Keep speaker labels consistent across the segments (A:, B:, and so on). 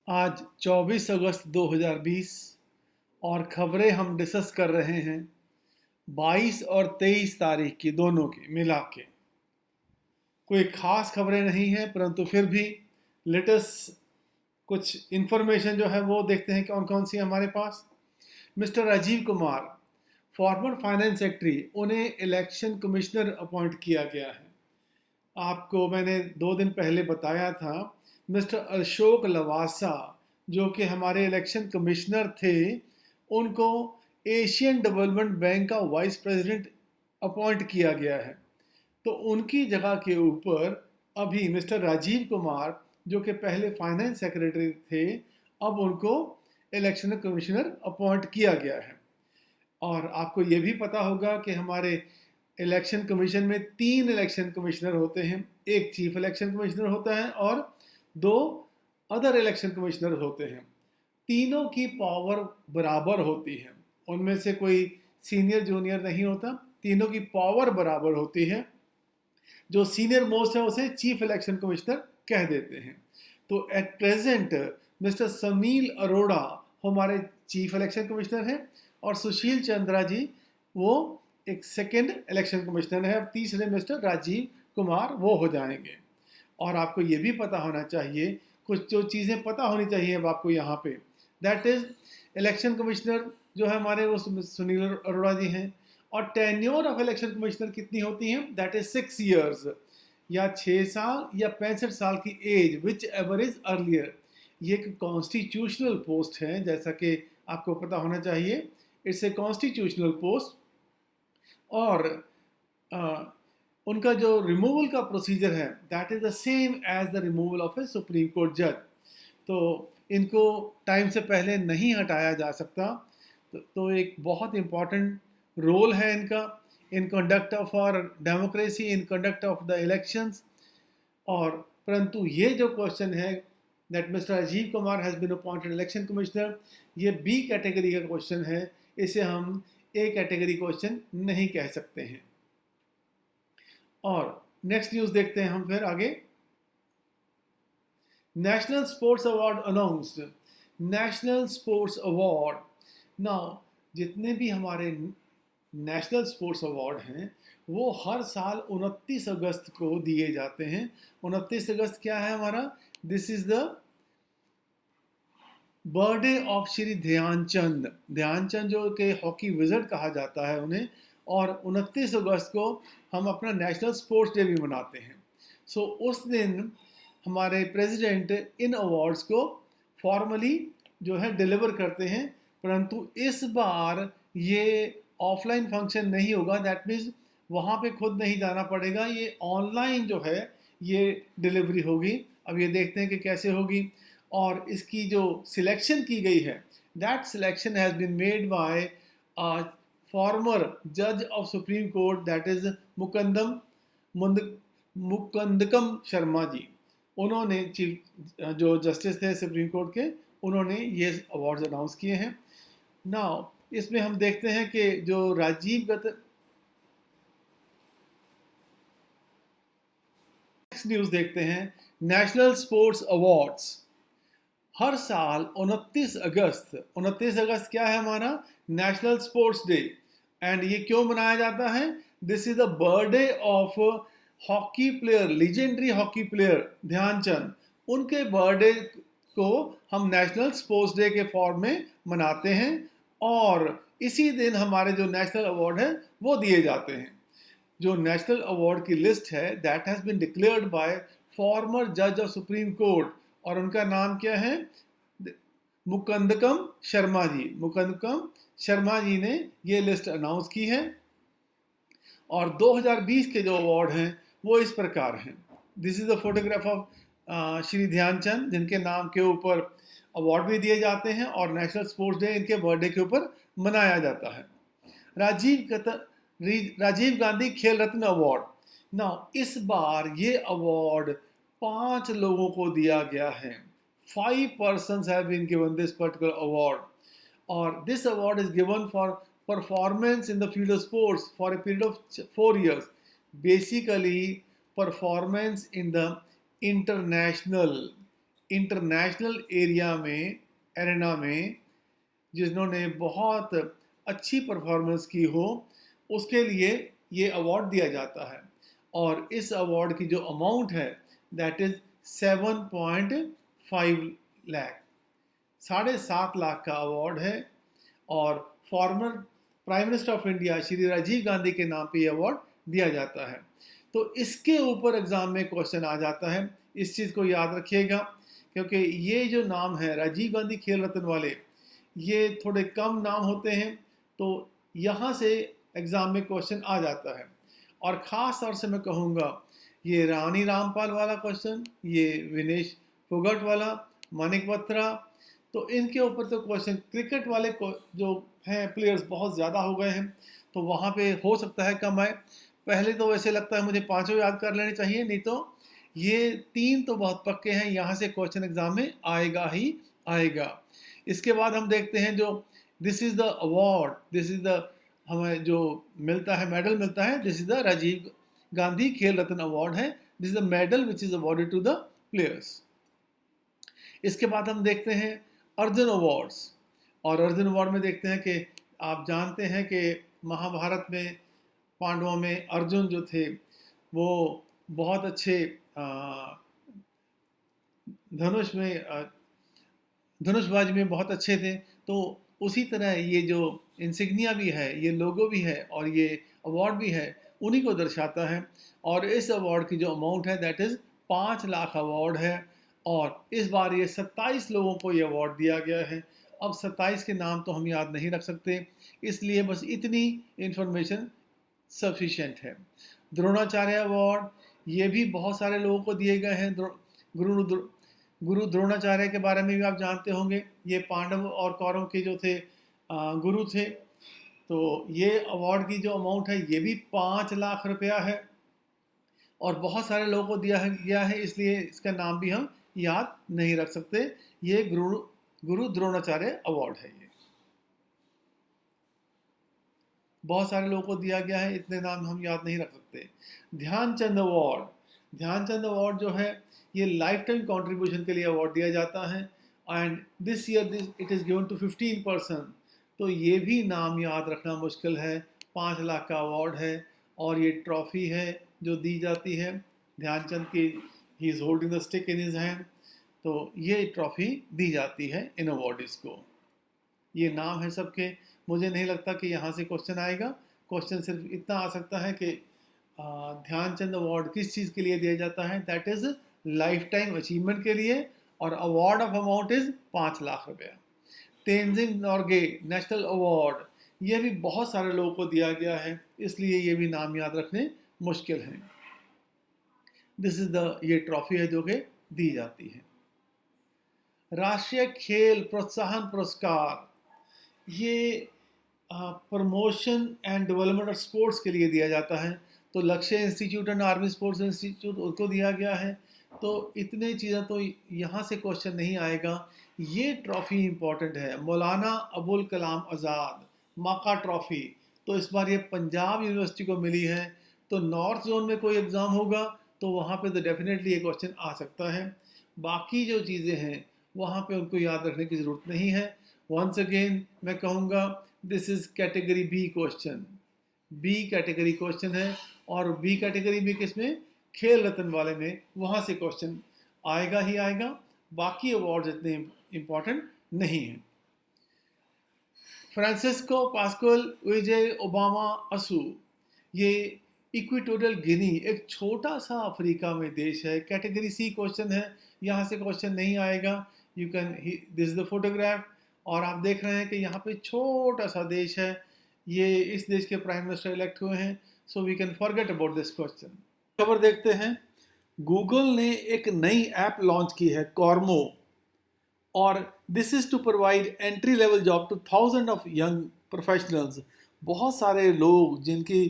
A: आज 24 अगस्त 2020 और खबरें हम डिस्कस कर रहे हैं 22 और 23 तारीख की, दोनों की मिला के। कोई खास खबरें नहीं हैं, परंतु फिर भी लेटेस्ट कुछ इंफॉर्मेशन जो है वो देखते हैं कौन कौन सी है हमारे पास। Mister Rajiv Kumar, former finance secretary, उन्हें इलेक्शन कमिश्नर अपॉइंट किया गया है। आपको मैंने 2 दिन पहले बताया था, मिस्टर अशोक लवासा जो कि हमारे इलेक्शन कमिश्नर थे, उनको एशियन डेवलपमेंट बैंक का वाइस प्रेसिडेंट अपॉइंट किया गया है। तो उनकी जगह के ऊपर अभी मिस्टर राजीव कुमार जो कि पहले फाइनेंस सेक्रेटरी थे, अब उनको इलेक्शन कमिश्नर अपॉइंट किया गया है। और आपको ये भी पता होगा कि हमारे इलेक्शन कमीशन में 3 इलेक्शन कमिश्नर होते हैं। एक चीफ इलेक्शन कमिश्नर होता है और 2 अदर इलेक्शन कमिश्नर होते हैं। तीनों की पावर बराबर होती है, उनमें से कोई सीनियर जूनियर नहीं होता, तीनों की पावर बराबर होती है। जो सीनियर मोस्ट है उसे चीफ इलेक्शन कमिश्नर कह देते हैं। तो एट प्रेजेंट मिस्टर समील अरोड़ा हमारे चीफ इलेक्शन कमिश्नर हैं और सुशील चंद्रा जी वो एक सेकेंड इलेक्शन कमिश्नर है। अब तीसरे मिस्टर राजीव कुमार वो हो जाएंगे। और आपको ये भी पता होना चाहिए, कुछ जो चीज़ें पता होनी चाहिए अब आपको यहाँ पे, दैट इज इलेक्शन कमिश्नर जो है हमारे वो सुनील अरोड़ा जी हैं। और टेन्योर ऑफ इलेक्शन कमिश्नर कितनी होती है, दैट इज 6 ईयर्स, या 6 साल या 65 साल की age, whichever is earlier. ये एक कॉन्स्टिट्यूशनल पोस्ट है, जैसा कि आपको पता होना चाहिए। It's a constitutional post. और उनका जो रिमूवल का प्रोसीजर है that is the same as the removal of a supreme court जज। तो इनको टाइम से पहले नहीं हटाया जा सकता। तो एक बहुत इम्पॉर्टेंट रोल है इनका in conduct of our democracy, in conduct of the elections. और परंतु ये जो क्वेश्चन है that mister Rajiv Kumar has been appointed election commissioner, ये बी कैटेगरी का क्वेश्चन है, इसे हम ए कैटेगरी क्वेश्चन नहीं कह सकते हैं। और नेक्स्ट न्यूज़ देखते हैं हम फिर आगे। National sports award announced. National sports award, now जितने भी हमारे नेशनल स्पोर्ट्स अवार्ड हैं वो हर साल 29 अगस्त को दिए जाते हैं। 29 अगस्त क्या है हमारा, this is the birthday of Shri Dhyanchand. Dhyanchand जो कि हॉकी विज़र्ड कहा जाता है उन्हें। और 29 अगस्त को हम अपना नेशनल स्पोर्ट्स डे भी मनाते हैं। सो उस दिन हमारे प्रेसिडेंट इन अवार्ड्स को फॉर्मली जो है डिलीवर करते हैं। परंतु इस बार ये ऑफलाइन फंक्शन नहीं होगा, दैट मीन्स वहाँ पे खुद नहीं जाना पड़ेगा, ये ऑनलाइन जो है ये डिलीवरी होगी। अब ये देखते हैं कि कैसे होगी। और इसकी जो सिलेक्शन की गई है, that selection has been made by former जज of supreme court, that is Mukundakam Sharma ji. उन्होंने चीफ जो जस्टिस थे सुप्रीम कोर्ट के, उन्होंने ये अवार्ड्स अनाउंस किए हैं। नाउ इसमें हम देखते हैं कि जो राजीव नेक्स्ट न्यूज़ देखते हैं, नेशनल स्पोर्ट्स अवार्ड्स। हर साल 29 अगस्त क्या है हमारा, नेशनल स्पोर्ट्स डे। एंड ये क्यों मनाया जाता है, this is the birthday of hockey player, legendary hockey player Dhyan Chand. उनके बर्थडे को हम नेशनल स्पोर्ट्स डे के फॉर्म में मनाते हैं। और इसी दिन हमारे जो नेशनल अवार्ड है वो दिए जाते हैं। जो नेशनल अवार्ड की लिस्ट है that has been declared by former जज ऑफ सुप्रीम कोर्ट, और उनका नाम क्या है, मुकंदकम शर्मा जी। मुकंदकम शर्मा जी ने ये लिस्ट अनाउंस की है। और 2020 के जो अवार्ड हैं वो इस प्रकार हैं। This is the photograph of Shri Dhyan Chand, जिनके नाम के ऊपर अवार्ड भी दिए जाते हैं और नेशनल स्पोर्ट्स डे इनके बर्थडे के ऊपर मनाया जाता है। राजीव गांधी खेल रत्न अवार्ड, ना इस बार ये अवार्ड 5 लोगों को दिया गया है। 5 persons have been given this particular award, or this award is given for performance in the field of sports for a period of 4 years. Basically performance in the international international arena में जिन्होंने बहुत अच्छी performance की हो, उसके लिए ये award दिया जाता है। और इस अवार्ड की जो अमाउंट है दैट इज 7.5 लाख, 7.5 लाख का अवार्ड है। और former prime minister of India Shri Rajiv Gandhi के नाम पे ये अवार्ड दिया जाता है। तो इसके ऊपर एग्जाम में क्वेश्चन आ जाता है, इस चीज़ को याद रखिएगा, क्योंकि ये जो नाम है राजीव गांधी खेल रत्न वाले, ये थोड़े कम नाम होते हैं, तो यहाँ से एग्ज़ाम में क्वेश्चन आ जाता है। और ख़ास तौर से मैं कहूँगा ये रानी रामपाल वाला क्वेश्चन, ये विनेश फोगट वाला, मानिक बत्रा, तो इनके ऊपर तो क्वेश्चन क्रिकेट वाले जो हैं प्लेयर्स बहुत ज़्यादा हो गए हैं, तो वहाँ पे हो सकता है कम आए। पहले तो वैसे लगता है मुझे पाँचों याद कर लेने चाहिए, नहीं तो ये 3 तो बहुत पक्के हैं, यहाँ से क्वेश्चन एग्जाम में आएगा ही आएगा। इसके बाद हम देखते हैं जो this is the award, this is the हमें जो मिलता है, मेडल मिलता है, this is the Rajiv Gandhi Khel Ratna award है, this is the medal which is awarded to the players. इसके बाद हम देखते हैं अर्जुन अवार्ड्स, और अर्जुन अवार्ड में देखते हैं कि आप जानते हैं कि महाभारत में पांडवों में अर्जुन जो थे वो बहुत अच्छे धनुषबाजी में बहुत अच्छे थे। तो उसी तरह ये जो इंसिग्निया भी है, ये लोगो भी है और ये अवार्ड भी है, उन्हीं को दर्शाता है। और इस अवार्ड की जो अमाउंट है दैट इज़ 5 लाख अवार्ड है। और इस बार ये 27 लोगों को ये अवार्ड दिया गया है। अब 27 के नाम तो हम याद नहीं रख सकते, इसलिए बस इतनी इंफॉर्मेशन सफिशेंट है। द्रोणाचार्य अवार्ड, ये भी बहुत सारे लोगों को दिए गए हैं। गुरु द्रोणाचार्य के बारे में भी आप जानते होंगे, ये पांडव और कौरव के जो थे गुरु थे। तो ये अवार्ड की जो अमाउंट है ये भी 5 लाख रुपया है, और बहुत सारे लोगों को दिया गया है, इसलिए इसका नाम भी हम याद नहीं रख सकते। ये गुरु द्रोणाचार्य अवार्ड है। ये बहुत सारे लोगों को दिया गया है, इतने नाम हम याद नहीं रख सकते। ध्यानचंद अवार्ड, ध्यानचंद अवार्ड जो है ये लाइफ टाइम कॉन्ट्रीब्यूशन के लिए अवार्ड दिया जाता है, and this year it is given to 15 person. तो ये भी नाम याद रखना मुश्किल है। 5 लाख का अवार्ड है, और ये ट्रॉफी है जो दी जाती है ध्यानचंद की, he is holding the stick in his hand. तो ये ट्रॉफी दी जाती है इन अवार्डीज़ को। ये नाम है सबके। मुझे नहीं लगता कि यहाँ से क्वेश्चन आएगा। क्वेश्चन सिर्फ इतना आ सकता है कि ध्यानचंद अवार्ड किस चीज़ के लिए दिया जाता है, that is life time achievement के लिए, और award of amount is 5 lakh रुपया। तेनजिंग नोर्गे नेशनल अवार्ड, ये भी बहुत सारे लोगों को दिया गया है, इसलिए ये भी नाम याद रखने मुश्किल हैं। दिस इज़ द ये ट्रॉफी है जो कि दी जाती है। राष्ट्रीय खेल प्रोत्साहन पुरस्कार, ये promotion and development of sports के लिए दिया जाता है। तो लक्ष्य institute and army sports institute उनको दिया गया है। तो इतने चीज़ें तो यहाँ से क्वेश्चन नहीं आएगा। ये ट्रॉफ़ी इम्पॉर्टेंट है, मौलाना अबुल कलाम आज़ाद माका ट्रॉफ़ी। तो इस बार ये पंजाब यूनिवर्सिटी को मिली है। तो नॉर्थ जोन में कोई एग्ज़ाम होगा तो वहाँ पे तो डेफिनेटली ये क्वेश्चन आ सकता है। बाकी जो चीज़ें हैं वहाँ पे उनको याद रखने की ज़रूरत नहीं है। वंस अगेन मैं कहूँगा this is category B question, B category question है। और बी कैटेगरी भी किसमें, खेल रत्न वाले में, वहाँ से क्वेश्चन आएगा ही आएगा। बाकी अवार्ड इतने इम्पॉर्टेंट नहीं हैं। फ्रांसिस्को पास्कल विजय ओबामा असू, ये इक्वेटोरियल गिनी एक छोटा सा अफ्रीका में देश है। कैटेगरी सी क्वेश्चन है, यहाँ से क्वेश्चन नहीं आएगा। You can this the photograph, और आप देख रहे हैं कि यहाँ पे छोटा सा देश है, ये इस देश के प्राइम मिनिस्टर इलेक्ट हुए हैं। So we can forget about this question. खबर देखते हैं। गूगल ने एक नई ऐप लॉन्च की है, कॉर्मो, और this is to provide entry level job to 1000 of young professionals. बहुत सारे लोग जिनकी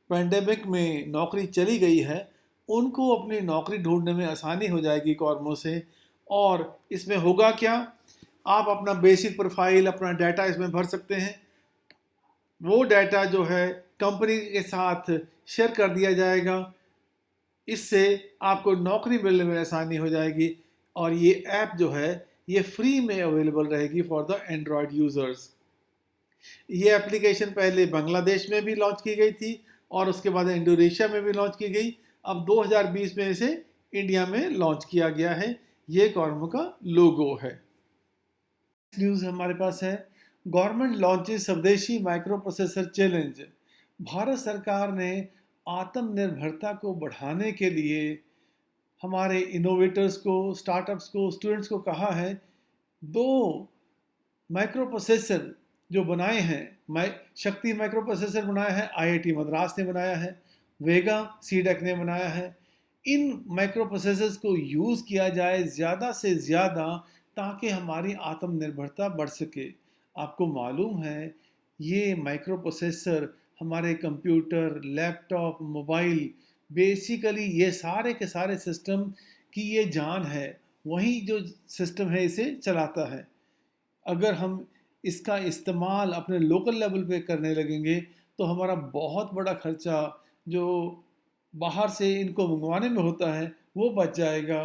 A: पेंडेमिक में नौकरी चली गई है, उनको अपनी नौकरी ढूंढने में आसानी हो जाएगी कॉर्मो से। और इसमें होगा क्या, आप अपना बेसिक प्रोफाइल, अपना डाटा इसमें भर सकते हैं। वो डाटा जो है कंपनी के साथ शेयर कर दिया जाएगा। इससे आपको नौकरी मिलने में आसानी हो जाएगी। और ये ऐप जो है ये फ्री में अवेलेबल रहेगी फॉर द एंड्रॉयड यूज़र्स। ये एप्लीकेशन पहले बांग्लादेश में भी लॉन्च की गई थी और उसके बाद इंडोनेशिया में भी लॉन्च की गई। अब 2020 में इसे इंडिया में लॉन्च किया गया है। ये कॉर्मो का लोगो है। न्यूज़ हमारे पास है, गवर्नमेंट लॉन्चेस स्वदेशी माइक्रो प्रोसेसर चैलेंज। भारत सरकार ने आत्मनिर्भरता को बढ़ाने के लिए हमारे इनोवेटर्स को, स्टार्टअप्स को, स्टूडेंट्स को कहा है, दो माइक्रो प्रोसेसर जो बनाए हैं, शक्ति माइक्रो प्रोसेसर बनाया है आईआईटी मद्रास ने बनाया है, वेगा सीडेक ने बनाया है। इन माइक्रो प्रोसेसर्स को यूज़ किया जाए ज़्यादा से ज़्यादा ताकि हमारी आत्मनिर्भरता बढ़ सके। आपको मालूम है ये माइक्रो प्रोसेसर हमारे कंप्यूटर, लैपटॉप, मोबाइल, बेसिकली ये सारे के सारे सिस्टम की ये जान है। वही जो सिस्टम है इसे चलाता है। अगर हम इसका इस्तेमाल अपने लोकल लेवल पे करने लगेंगे तो हमारा बहुत बड़ा खर्चा जो बाहर से इनको मंगवाने में होता है वो बच जाएगा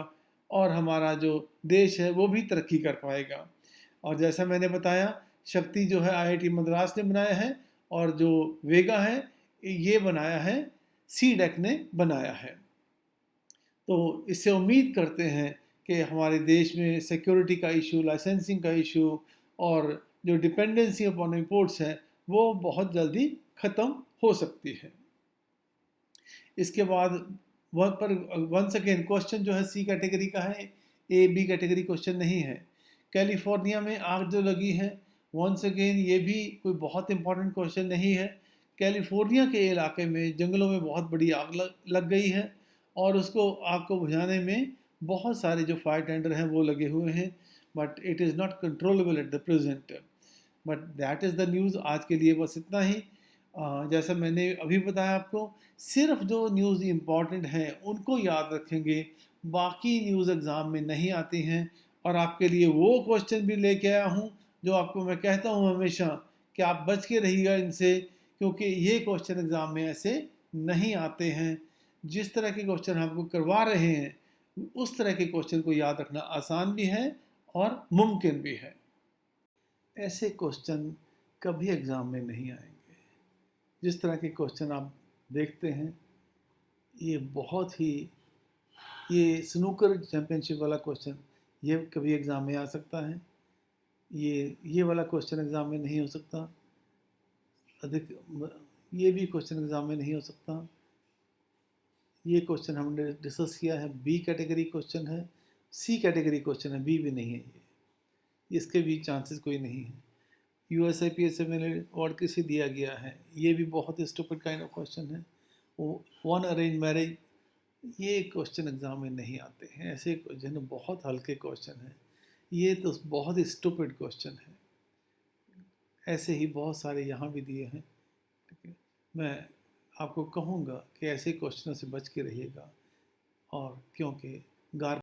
A: और हमारा जो देश है वो भी तरक्की कर पाएगा। और जैसा मैंने बताया, शक्ति जो है आईआईटी मद्रास ने बनाया है और जो वेगा है ये बनाया है सीडेक ने बनाया है। तो इससे उम्मीद करते हैं कि हमारे देश में सिक्योरिटी का इशू, लाइसेंसिंग का इशू और जो डिपेंडेंसी अपॉन इंपोर्ट्स है वो बहुत जल्दी ख़त्म हो सकती है। इसके बाद वहाँ पर वंस अगेन क्वेश्चन जो है सी कैटेगरी का है, ए बी कैटेगरी क्वेश्चन नहीं है। कैलिफोर्निया में आग जो लगी है, वंस अगेन ये भी कोई बहुत इंपॉर्टेंट क्वेश्चन नहीं है। कैलिफोर्निया के इलाके में जंगलों में बहुत बड़ी आग लग गई है और उसको आग को बुझाने में बहुत सारे जो फायर टेंडर हैं वो लगे हुए हैं, but it is not controllable at the present. But that is the news. आज के लिए बस इतना ही। जैसा मैंने अभी बताया आपको, सिर्फ जो न्यूज़ इम्पॉर्टेंट हैं उनको याद रखेंगे, बाकी न्यूज़ एग्ज़ाम में नहीं आती हैं। और आपके लिए वो क्वेश्चन भी लेके आया हूँ जो आपको मैं कहता हूँ हमेशा कि आप बच के रहिएगा इनसे, क्योंकि ये क्वेश्चन एग्ज़ाम में ऐसे नहीं आते हैं। जिस तरह के क्वेश्चन आपको करवा रहे हैं उस तरह के क्वेश्चन को याद रखना आसान भी है और मुमकिन भी है। ऐसे क्वेश्चन कभी एग्ज़ाम में नहीं आएंगे। जिस तरह के क्वेश्चन आप देखते हैं ये बहुत ही, ये स्नूकर चैम्पियनशिप वाला क्वेश्चन ये कभी एग्ज़ाम में आ सकता है, ये वाला क्वेश्चन एग्ज़ाम में नहीं हो सकता, अधिक ये भी क्वेश्चन एग्ज़ाम में नहीं हो सकता। ये क्वेश्चन हमने डिस्कस किया है, बी कैटेगरी क्वेश्चन है, सी कैटेगरी क्वेश्चन है, बी भी नहीं है, ये इसके भी चांसेस कोई नहीं है। USIPS में अवार्ड किसे दिया गया है, ये भी बहुत स्टूपिड काइंड ऑफ क्वेश्चन है। वो वन अरेंज मैरिज, ये क्वेश्चन एग्ज़ाम में नहीं आते हैं। ऐसे क्वेश्चन बहुत हल्के क्वेश्चन हैं, ये तो बहुत स्टूपिड क्वेश्चन है। ऐसे ही बहुत सारे यहाँ भी दिए हैं। ठीक है, मैं आपको कहूँगा कि ऐसे क्वेश्चनों से बच के रहिएगा, और क्योंकि गार